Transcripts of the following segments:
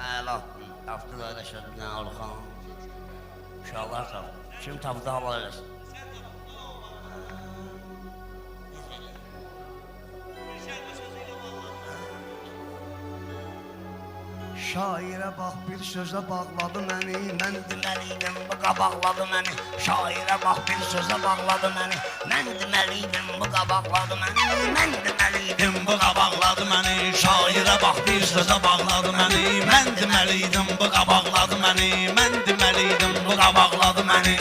Əla, tapdı da eləşədindən Alıxan. Uşaqlar tapdı. Kim tapdı hava eləsin? Şairə bax bir sözə bağladı məni, mən deməliydim bu qabaqladı məni. Şairə bax bir sözə bağladı məni, mən deməliydim bu qabaqladı məni. Mən deməliydim bu qabaqladı məni. Şairə bax bir sözə bağladı məni, mən deməliydim bu qabaqladı məni. Mən deməliydim bu qabaqladı məni.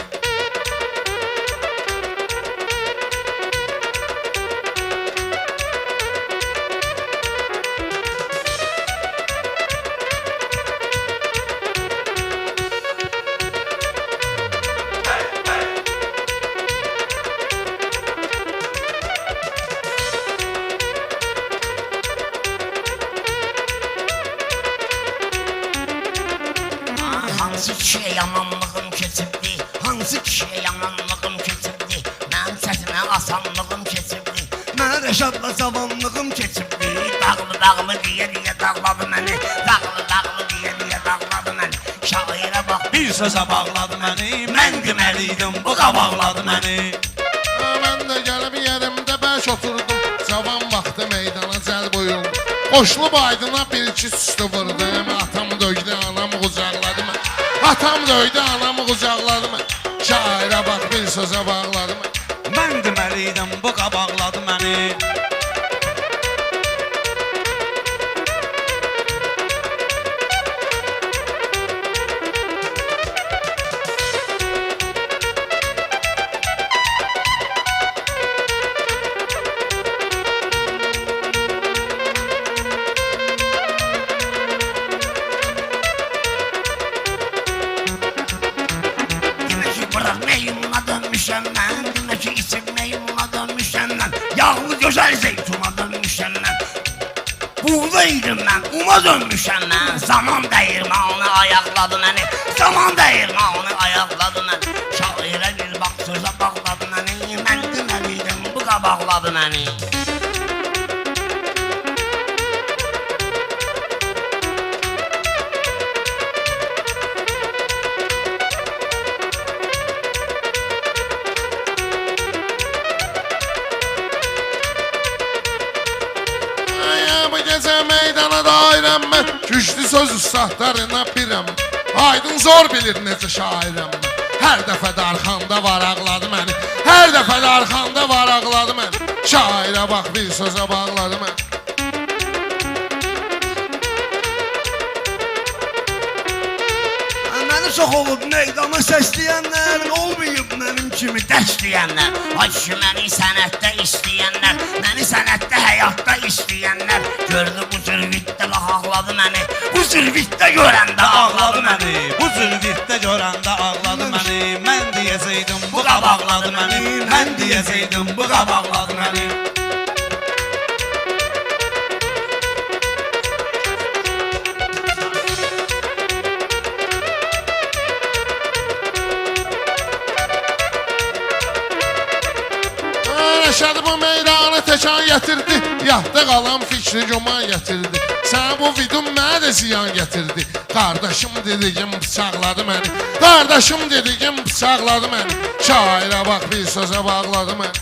Hansı kişiyə yamanlığım keçibdi, hansı kişiyə yamanlığım keçibdi, mənim çətinə asanlığım keçibdi, mən rəşadla cavanlığım keçibdi. Dağlı deyə dağladı məni, dağlı deyə dağladı məni. Şairə bax bir sözə bağladı məni, mən deməliydim bu qabaqladı məni. Mən də gəlib yerimdə bəş oturdum, cavan vaxtı meydana cəlb uyum. Qoşulub aydına bir iki süstü vurdum, atam döydü, anam qucaqladı mən. Atam döydü, anamı qucaqladı mən. Şairə bax bir sözə bağladı mən. Mən deməliydim bu qabaqladı məni. Demək ki, içib meymunla dönmüşəm mən, yağlı gözəl zeytuna dönmüşəm mən. Buğdaydım mən, uma dönmüşəm mən. Zaman dəyirmanı ayaqladı məni, zaman dəyirmanı ayaqladı məni. Şairə bir bax sözə bağladı məni, mən deməliydim bu qabaqladı məni. Gecə meydana dairəm mən, güclü söz ustahlarına birəm. Aydın zor bilir necə şairəm mən. Hər dəfə də arxamda varaqladı məni, hər dəfə də arxamda varaqladı məni. Şairə bax bir sözə bağladı məni. Məni çox olub meydana səsləyənlər, olmayıb mənim kimi dəstəyənlər. Ay kişi məni sənətdə istəyənlər, məni sənətdə həyatda istəyənlər. Gördü bu zülvitdə ağladı məni, bu zülvitdə görəndə ağladı məni. Bu zülvitdə görəndə ağladı məni, mən deyəcəydim bu qabaqladı məni, mən deyəcəydim bu qabaqladı məni. Rəşad bu meydanı təkan gətirdi, yadda qalan fikri güman gətirdi. Sən bu vidun mənə də ziyan gətirdi. Qardaşım dedigim bıçaqladı məni, qardaşım dedigim bıçaqladı məni. Şairə bax bir sözə bağladı məni.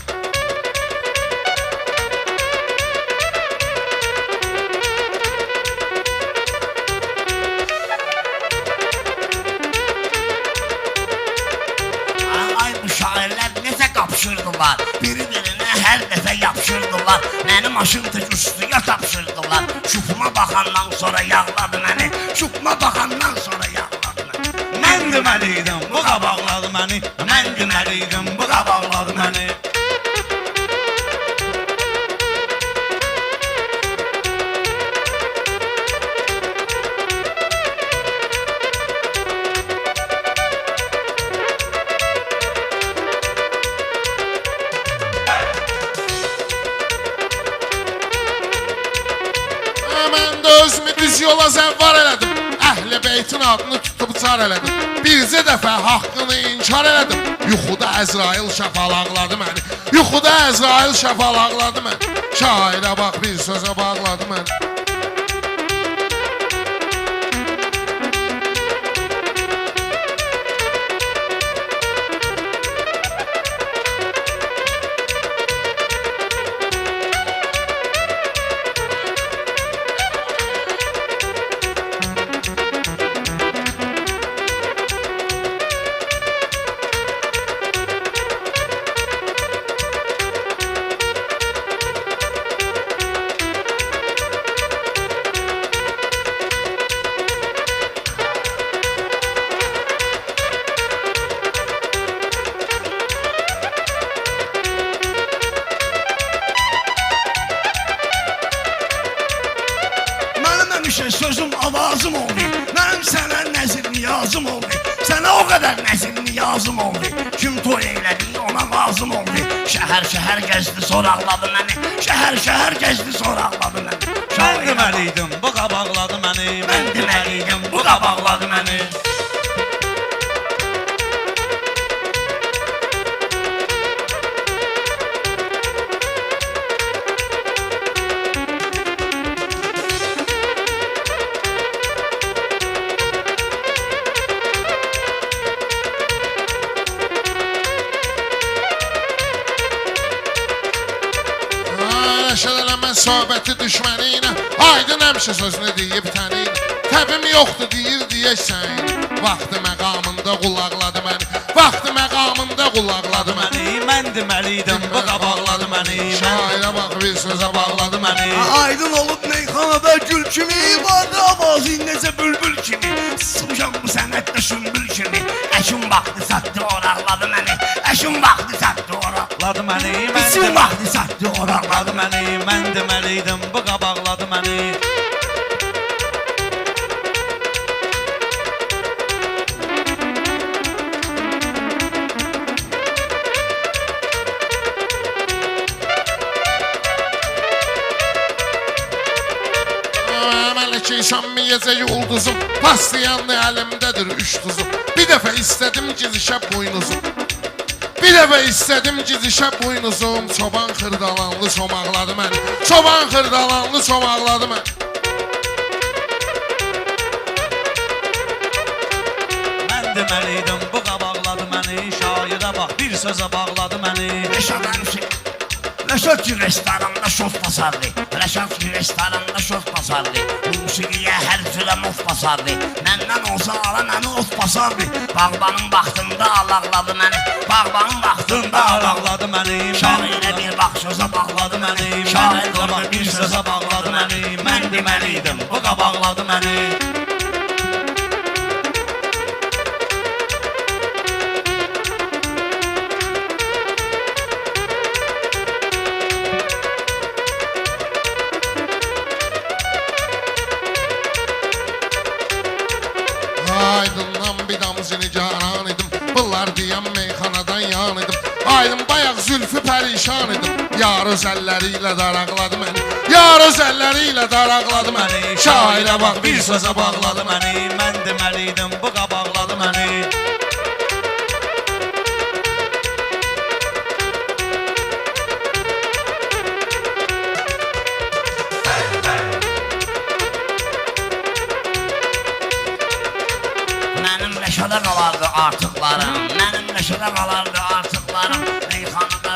Ay bu şairlər necə qapışırdılar, biri-birinə hər dəfə yapışırdılar. Mənim aşım tək üstüyə tapşırdılar. Şupuma baxandan sonra yağladı məni, şupuma baxandan sonra yağladı məni. Mən deməliydim bu qabaqladı məni, mən deməliydim bu qabaqladı məni. Mən də özümü düz yola zəvvar elədim. Əhl-i beytin adını tutub car elədim. Bircə dəfə haqqını inkar elədim. Yuxuda Əzrail şəfalaqladı məni, yuxuda Əzrail şəfalaqladı məni. Şairə bax bir sözə bağladı məni. avazım oldu. Mənim sənə nəzir niyazım oldu. Sənə o qədər nəzir niyazım oldu. Kim toy elədi ona lazım oldu. Şəhər şəhər gəzdi soraqladı məni. Şəhər şəhər gəzdi soraqladı məni. Mən deməliydim, bu qabaqladı məni. Mən deməliydim, bu qabaqladı məni. Nəşəd eləmən söhbəti düşməni ilə Aydın həmişə sözünü deyib tənin Təbim yoxdur deyir deyəsən Vaxtı məqamında qulaqladı məni Vaxtı məqamında qulaqladı məni Mən deməliydim, bu qabaqladı məni. Şairə bax bir sözə bağladı məni Aydın olub meyxanada gül kimi Vardı avazı necə bülbül kimi Sımışam bu sənətdə sümbül kimi Əşin vaxtı sattı oraqladı məni Əşin vaxtı sattı oraqladı məni. Bütün vaxtı sattı oraqladı məni Mən deməliydim, bu qabaqladı məni. Mələkey sənmiyəcək ulduzum Paslayanlı əlimdədir üç tuzum Bir dəfə istədim gizişə boynuzum Bir dəfə istədim gizişə boynuzum Çoban xırdalanlı somaqladı məni Çoban xırdalanlı somaqladı məni Mən deməliydim, bu qabaqladı məni. Şairə bax, bir sözə bağladı məni. Rəşad ki restoranda şof basardı Rəşad ki restoranda şof basardı Musiqiyə hər cürə of basardı Məndən olsa ala məni of basardı Bağbanın vaxtında alaqladı məni Bağbanın vaxtında alaqladı məni. Şairə bir bax sözə bağladı məni Şair Bax, bir sözə bağladı məni. Mən deməliydim, bu qabaqladı məni. Aydından bir damcını canan idim Bunlar deyən meyxanadan yan idim Aydın bayaq zülfü pərişan idim Yar öz əlləri ilə daraqladı məni Yar öz əlləri ilə daraqladı məni Şairə bax bir sözə bağladı məni Mən deməliydim, bu qabaqladı məni. Mənim Rəşada qalardı artıqlarım Mənim Rəşada qalardı artıqlarım Meyxanada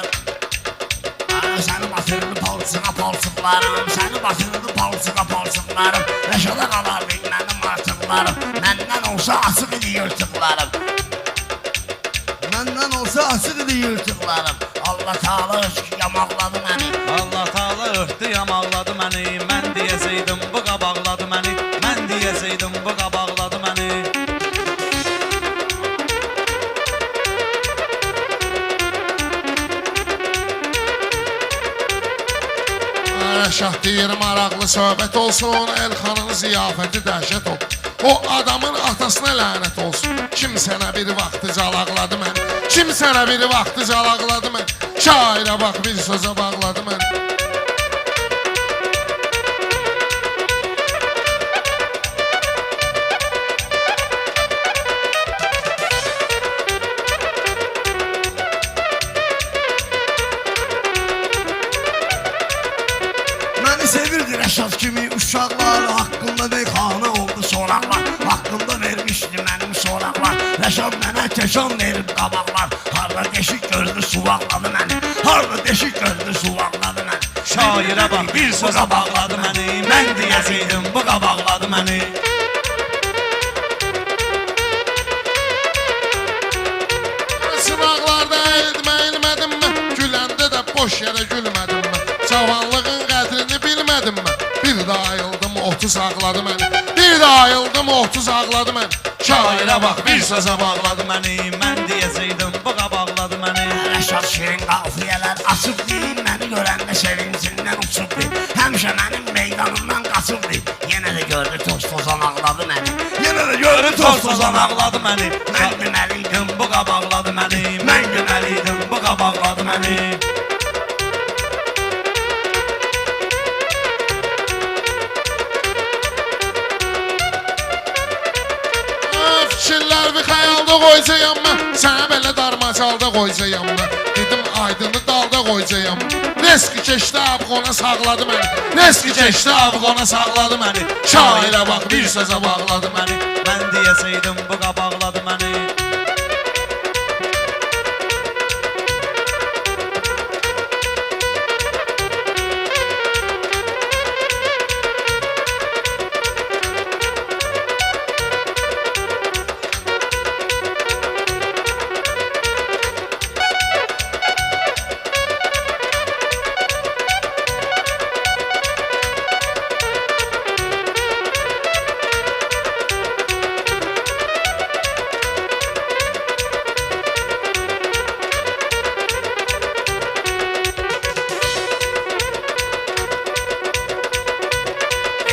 Səni batırdı palçığa palçıqlarım Səni batırdı palçığa palçıqlarım Rəşada qalardı mənim artıqlarım Məndən olsa açıq idi yırtıqlarım Məndən olsa açıq idi yırtıqlarım Allah Taala öskü yamaqladı məni Allah Taala öpdü, yamaqladı məni. Mən deyəsəydim, bu qabaqladı məni. Mən deyəsəydim, bu qabaqladı məni. Rəşad deyir maraqlı söhbət olsun Elxanın ziyafəti dəhşət ol O adamın atasına lənət olsun Kim sənə bir vaxtı calaqladı məni Kim sənə bir vaxtı calaqladı məni Şairə bax bir sözə bağladı məni Məni sevirdi Rəşad kimi uşaqlar Haqqında meyxana oldu soraqlar Haqqında vermişdi mənim soraqlar Rəşad mənə təşan verib qabaqlar Harda deşik gördü suvaqladı məni Harda deşik gördü suvaqladı məni Şairə bax, bir sözə bağladı məni. Mən deyəsəydim, bu qabaqladı məni. Sınaqlarda elmədim mi Güləndə də boş yerə gülmədim mi Cavanlığın qədrini bilmədim mi Bir də ayıldım 30 ağladı məni Bir də ayıldım 30 ağladı məni Şairə bax bir sözə bağladı məni Mən deyəsəydim, bu qabaqladı məni. Rəşad şirin qafiyələr açıbdı Məni görəndə sevincindən uçubdu Həmişə mənim meydanımdan qaçıbdı Yenə də gördü toz tozan ağladı məni. Yenə də görür Toz sozan ağladı məni. Mən deməliydim, Bu qabaqladı məni. Mən deməliydim, bu qabaqladı məni. Fikirlər bir xəyalda qoyacağam mən. Sənə belə darmacalda qoyacağam mən. Dedim aydını dalda qoyacağam. Reski keçdi abqona sağladı məni. Reski keçdi abqona sağladı məni. Şairə bax bir sözə bağladı məni. Mən deyəsəydim bu qabaqladı məni.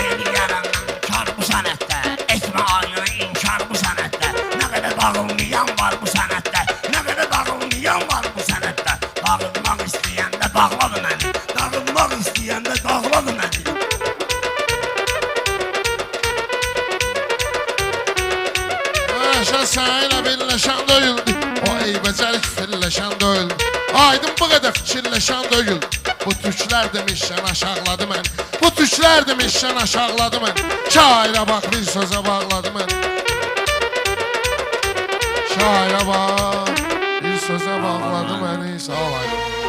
Eləyərəm kar bu sənətdə, etmə ayını inkar bu sənətdə. Nə qədər dağılmayan var bu sənətdə, nə qədər dağılmayan var bu sənətdə. Dağılmaq istəyəndə dağladı məni, dağılmaq istəyəndə dağladı məni. Şən sənə birləşən döyüldü. O eybəcəlik firləşən döyüldü. Aydın bu qədər fikirləşən döyüldü. Bu tüklər demişsən aşağıladı məni. Bu tüklər demişsən aşağıladı məni. Şairə bax bir sözə bağladı məni. Şairə bax bir sözə bağladı məni. Sağ ol aydın.